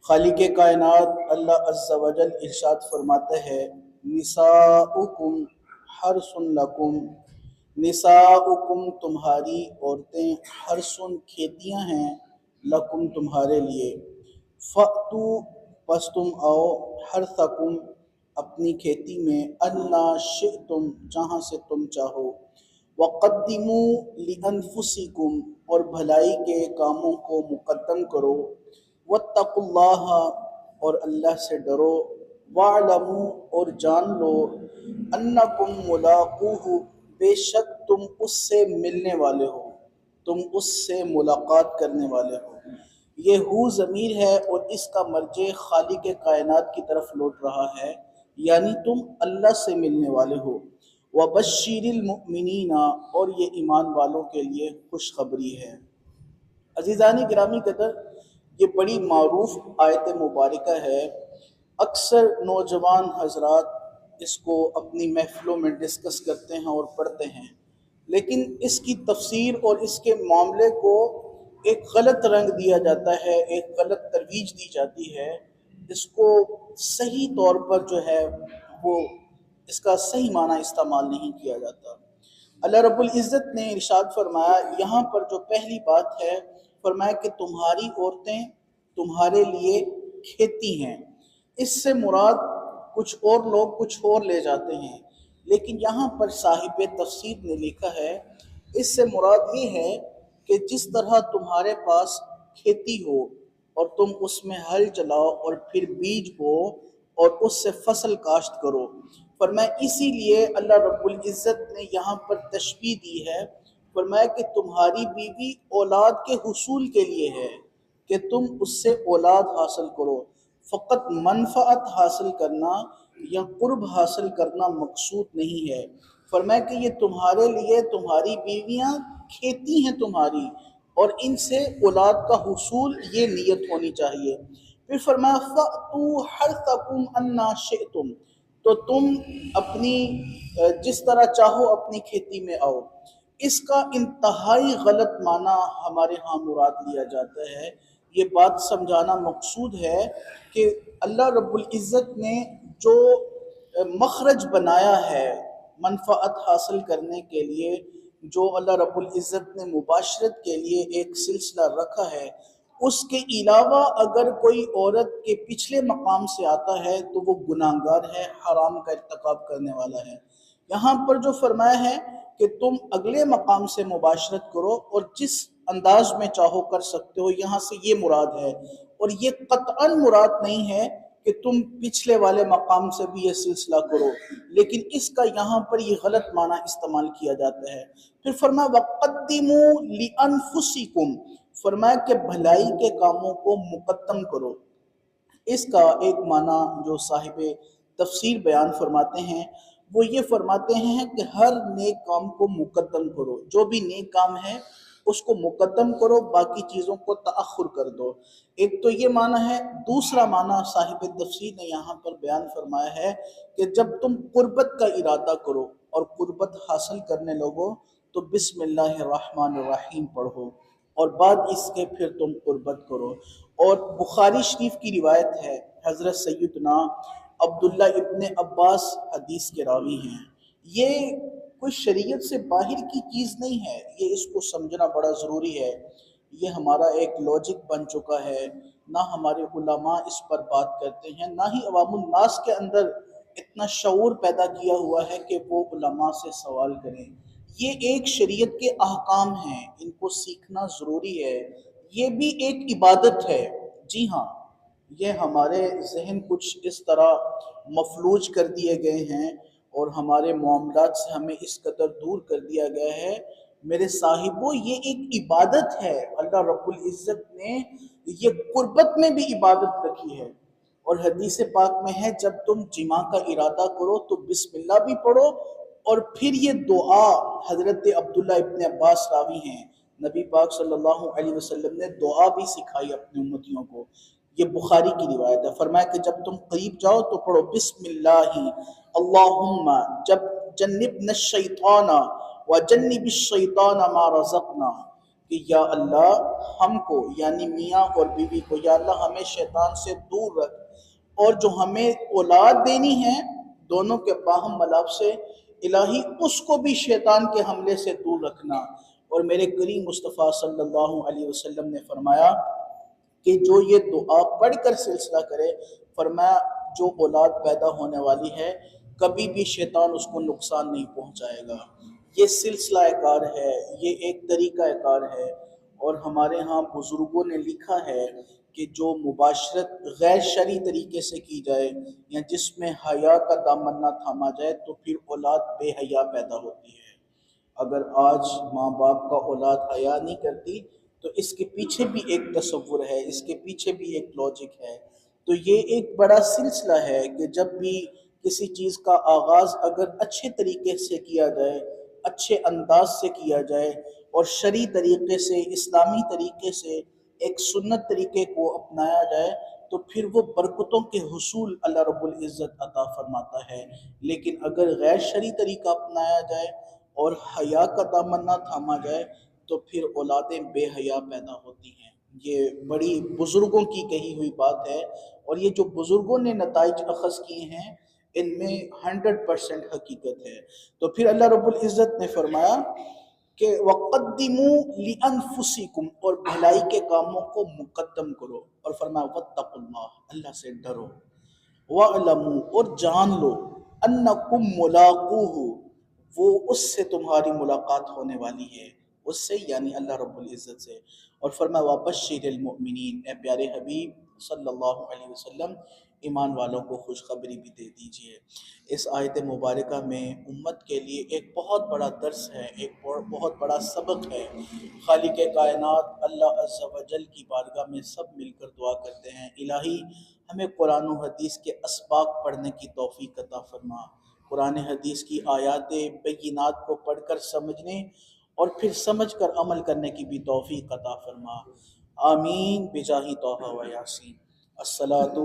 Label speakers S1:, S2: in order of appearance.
S1: خالق کائنات اللہ عز و جل ارشاد فرماتے ہیں نساؤکم حرث لکم، نساؤکم تمہاری عورتیں حرث کھیتیاں ہیں، لکم تمہارے لیے، فأتو پس تم آؤ، حرثکم اپنی کھیتی میں، انا شئتم جہاں سے تم چاہو، وقدموا لانفسکم اور بھلائی کے کاموں کو مقدم کرو، واتقوا اللہ اور اللہ سے ڈرو، واعلموا اور جان لو، انکم ملاقوہ بے شک تم اس سے ملنے والے ہو، تم اس سے ملاقات کرنے والے ہو۔ یہ ہو ضمیر ہے اور اس کا مرجع خالق کائنات کی طرف لوٹ رہا ہے، یعنی تم اللہ سے ملنے والے ہو۔ وَبَشِّرِ الْمُؤْمِنِينَ اور یہ ایمان والوں کے لیے خوشخبری ہے۔ عزیزان گرامی قدر، یہ بڑی معروف آیت مبارکہ ہے۔ اکثر نوجوان حضرات اس کو اپنی محفلوں میں ڈسکس کرتے ہیں اور پڑھتے ہیں، لیکن اس کی تفسیر اور اس کے معاملے کو ایک غلط رنگ دیا جاتا ہے، ایک غلط ترویج دی جاتی ہے، اس کو صحیح طور پر جو ہے وہ اس کا صحیح معنی استعمال نہیں کیا جاتا۔ اللہ رب العزت نے ارشاد فرمایا، یہاں پر جو پہلی بات ہے، فرمایا کہ تمہاری عورتیں تمہارے لیے کھیتی ہیں۔ اس سے مراد کچھ اور لوگ کچھ اور لے جاتے ہیں، لیکن یہاں پر صاحب تفسیر نے لکھا ہے اس سے مراد یہ ہے کہ جس طرح تمہارے پاس کھیتی ہو اور تم اس میں ہل چلاؤ اور پھر بیج بو اور اس سے فصل کاشت کرو، فرمایا اسی لیے اللہ رب العزت نے یہاں پر تشبیہ دی ہے، فرمایا کہ تمہاری بیوی اولاد کے حصول کے لیے ہے کہ تم اس سے اولاد حاصل کرو، فقط منفعت حاصل کرنا یا قرب حاصل کرنا مقصود نہیں ہے۔ فرمایا کہ یہ تمہارے لیے، تمہاری بیویاں کھیتی ہیں تمہاری، اور ان سے اولاد کا حصول یہ نیت ہونی چاہیے۔ پھر فرمایا فَأْتُوا حَرْثَكُمْ أَنَّا شِئْتُمْ، تو تم اپنی جس طرح چاہو اپنی کھیتی میں آؤ۔ اس کا انتہائی غلط معنی ہمارے ہاں مراد لیا جاتا ہے۔ یہ بات سمجھانا مقصود ہے کہ اللہ رب العزت نے جو مخرج بنایا ہے منفعت حاصل کرنے کے لیے، جو اللہ رب العزت نے مباشرت کے لیے ایک سلسلہ رکھا ہے، اس کے علاوہ اگر کوئی عورت کے پچھلے مقام سے آتا ہے تو وہ گناہگار ہے، حرام کا ارتکاب کرنے والا ہے۔ یہاں پر جو فرمایا ہے کہ تم اگلے مقام سے مباشرت کرو اور جس انداز میں چاہو کر سکتے ہو، یہاں سے یہ مراد ہے، اور یہ قطعاً مراد نہیں ہے کہ تم پچھلے والے مقام سے بھی یہ سلسلہ کرو، لیکن اس کا یہاں پر یہ غلط معنی استعمال کیا جاتا ہے۔ پھر فرمایا وَقَدِّمُوا لِأَنفُسِكُمْ، فرمایا کہ بھلائی کے کاموں کو مقدم کرو۔ اس کا ایک معنی جو صاحب تفسیر بیان فرماتے ہیں وہ یہ فرماتے ہیں کہ ہر نیک کام کو مقدم کرو، جو بھی نیک کام ہے اس کو مقدم کرو، باقی چیزوں کو تأخر کر دو۔ ایک تو یہ معنی ہے۔ دوسرا معنی صاحب تفسیر نے یہاں پر بیان فرمایا ہے کہ جب تم قربت کا ارادہ کرو اور قربت حاصل کرنے لگو تو بسم اللہ الرحمن الرحیم پڑھو، اور بعد اس کے پھر تم قربت کرو۔ اور بخاری شریف کی روایت ہے، حضرت سیدنا عبداللہ ابن عباس حدیث کے راوی ہیں۔ یہ کوئی شریعت سے باہر کی چیز نہیں ہے، یہ اس کو سمجھنا بڑا ضروری ہے۔ یہ ہمارا ایک لاجک بن چکا ہے، نہ ہمارے علماء اس پر بات کرتے ہیں، نہ ہی عوام الناس کے اندر اتنا شعور پیدا کیا ہوا ہے کہ وہ علماء سے سوال کریں۔ یہ ایک شریعت کے احکام ہیں، ان کو سیکھنا ضروری ہے۔ یہ بھی ایک عبادت ہے۔ جی ہاں، یہ ہمارے ذہن کچھ اس طرح مفلوج کر دیے گئے ہیں اور ہمارے معاملات سے ہمیں اس قدر دور کر دیا گیا ہے۔ میرے صاحبوں، یہ ایک عبادت ہے۔ اللہ رب العزت نے یہ قربت میں بھی عبادت رکھی ہے، اور حدیث پاک میں ہے جب تم جماع کا ارادہ کرو تو بسم اللہ بھی پڑھو، اور پھر یہ دعا، حضرت عبداللہ ابن عباس راوی ہیں، نبی پاک صلی اللہ علیہ وسلم نے دعا بھی سکھائی اپنے امتیوں کو۔ یہ بخاری کی روایت ہے۔ فرمایا کہ جب تم قریب جاؤ تو پڑھو بسم اللہ اللہم جب جنبنا الشیطان وجنب الشیطان ما رزقنا، کہ کہ یا اللہ ہم کو یعنی میاں اور بیوی کو یا اللہ ہمیں شیطان سے دور رکھ، اور جو ہمیں اولاد دینی ہے دونوں کے باہم ملاپ سے الہی اس کو بھی شیطان کے حملے سے دور رکھنا۔ اور میرے کریم مصطفیٰ صلی اللہ علیہ وسلم نے فرمایا کہ جو یہ دعا پڑھ کر سلسلہ کرے، فرمایا جو اولاد پیدا ہونے والی ہے کبھی بھی شیطان اس کو نقصان نہیں پہنچائے گا۔ یہ سلسلہ کار ہے، یہ ایک طریقہ کار ہے، اور ہمارے ہاں بزرگوں نے لکھا ہے کہ جو مباشرت غیر شرعی طریقے سے کی جائے یا جس میں حیا کا دامن نہ تھاما جائے تو پھر اولاد بے حیا پیدا ہوتی ہے۔ اگر آج ماں باپ کا اولاد حیا نہیں کرتی تو اس کے پیچھے بھی ایک تصور ہے، اس کے پیچھے بھی ایک لاجک ہے۔ تو یہ ایک بڑا سلسلہ ہے کہ جب بھی کسی چیز کا آغاز اگر اچھے طریقے سے کیا جائے، اچھے انداز سے کیا جائے اور شرعی طریقے سے، اسلامی طریقے سے، ایک سنت طریقے کو اپنایا جائے تو پھر وہ برکتوں کے حصول اللہ رب العزت عطا فرماتا ہے۔ لیکن اگر غیر شرعی طریقہ اپنایا جائے اور حیا کا دامن نہ تھاما جائے تو پھر اولادیں بے حیا پیدا ہوتی ہیں۔ یہ بڑی بزرگوں کی کہی ہوئی بات ہے، اور یہ جو بزرگوں نے نتائج اخذ کیے ہیں ان میں 100% حقیقت ہے۔ تو پھر اللہ رب العزت نے فرمایا کہ وَقَدِّمُوا لِأَنفُسِكُمْ، اور بھلائی کے کاموں کو مقدم کرو، اور فرمایا وَاتَّقُوا اللَّهَ، اللہ سے ڈرو، وَاعْلَمُوا، اور جان لو، أَنَّكُمْ مُلَاقُوهُ، وہ اس سے تمہاری ملاقات ہونے والی ہے، اس سے یعنی اللہ رب العزت سے۔ اور فرمایا وَبَشِّرِ الْمُؤْمِنِينَ، اے پیارے حبیب صلی اللہ علیہ وسلم ایمان والوں کو خوشخبری بھی دے دیجئے۔ اس آیت مبارکہ میں امت کے لیے ایک بہت بڑا درس ہے، ایک بہت بڑا سبق ہے۔ خالق کائنات اللہ عز و جل کی بارگاہ میں سب مل کر دعا کرتے ہیں، الہی ہمیں قرآن و حدیث کے اسباق پڑھنے کی توفیق عطا فرما، قرآن حدیث کی آیات بینات کو پڑھ کر سمجھنے اور پھر سمجھ کر عمل کرنے کی بھی توفیق عطا فرما، آمین بجاہ طہ و یاسین۔ الصلاۃ